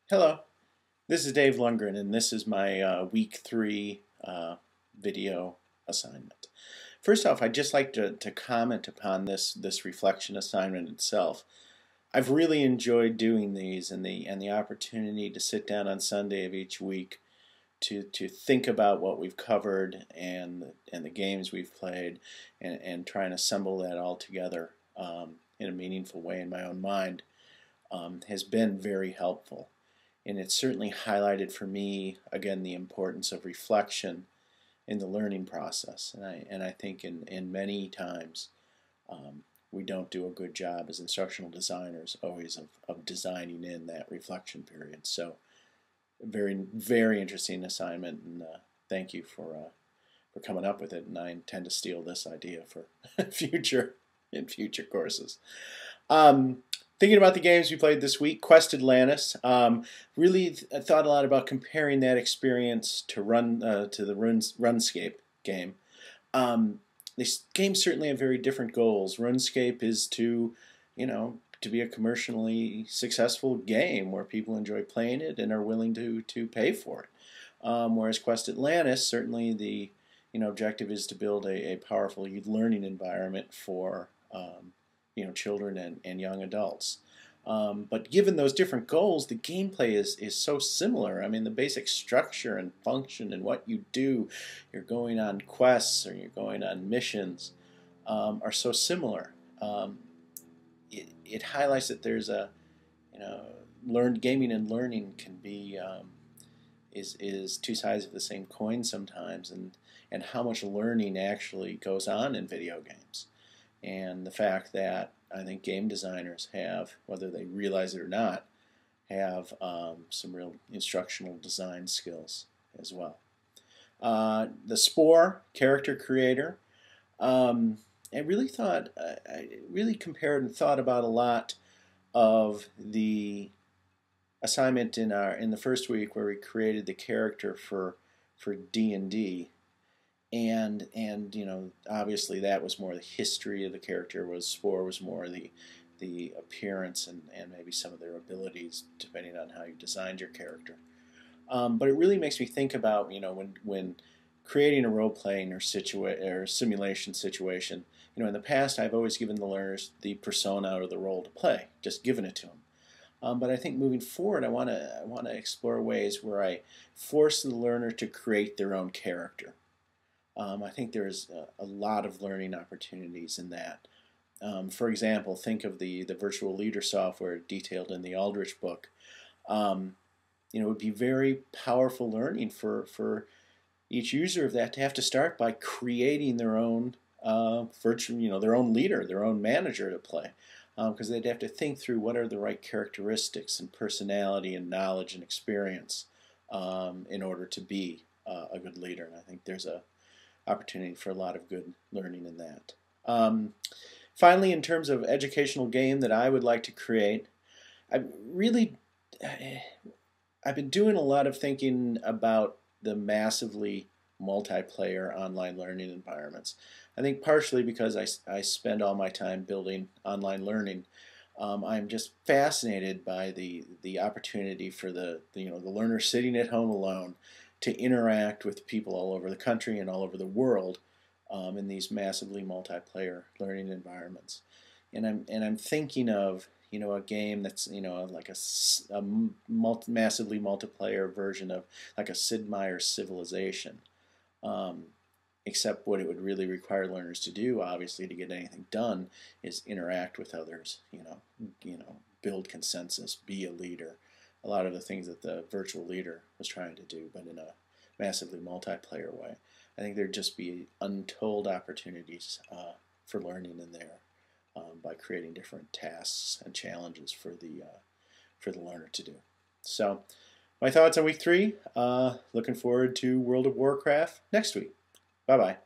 Hello, this is Dave Lungren, and this is my week 3 video assignment. First off, I'd just like to comment upon this reflection assignment itself. I've really enjoyed doing these and the opportunity to sit down on Sunday of each week to think about what we've covered and the games we've played and try and assemble that all together in a meaningful way in my own mind has been very helpful. And it's certainly highlighted for me, again, the importance of reflection in the learning process. And I think in many times we don't do a good job as instructional designers always of designing in that reflection period. So very, very interesting assignment, and thank you for coming up with it. And I intend to steal this idea for future courses. Thinking about the games we played this week, Quest Atlantis. Really thought a lot about comparing that experience to the RuneScape game. These games certainly have very different goals. RuneScape is to be a commercially successful game where people enjoy playing it and are willing to pay for it. Whereas Quest Atlantis, certainly the objective is to build a powerful learning environment for children and young adults. But given those different goals, the gameplay is so similar. I mean, the basic structure and function and what you do, you're going on quests or you're going on missions, are so similar. It highlights that there's gaming and learning can be is two sides of the same coin sometimes, and how much learning actually goes on in video games. And the fact that I think game designers have, whether they realize it or not, have some real instructional design skills as well. The Spore character creator, I really compared and thought about a lot of the assignment in the first week where we created the character for D&D. And obviously that was more the history of the character. Spore was more the appearance and maybe some of their abilities, depending on how you designed your character. But it really makes me think about when creating a role-playing or simulation situation. In the past I've always given the learners the persona or the role to play, just given it to them. But I think moving forward, I want to explore ways where I force the learner to create their own character. I think there's a lot of learning opportunities in that. For example, think of the virtual leader software detailed in the Aldrich book. It would be very powerful learning for each user of that to have to start by creating their own their own leader, their own manager to play, because they'd have to think through what are the right characteristics and personality and knowledge and experience in order to be a good leader. And I think there's a opportunity for a lot of good learning in that. Finally, in terms of educational game that I would like to create, I've been doing a lot of thinking about the massively multiplayer online learning environments. I think partially because I spend all my time building online learning. I'm just fascinated by the opportunity for the learner sitting at home alone to interact with people all over the country and all over the world in these massively multiplayer learning environments. And I'm thinking of a game that's like a massively multiplayer version of like a Sid Meier's Civilization. Except what it would really require learners to do, obviously, to get anything done, is interact with others. Build consensus, be a leader. A lot of the things that the virtual leader was trying to do, but in a massively multiplayer way. I think there'd just be untold opportunities for learning in there by creating different tasks and challenges for the learner to do. So, my thoughts on week 3. Looking forward to World of Warcraft next week. Bye-bye.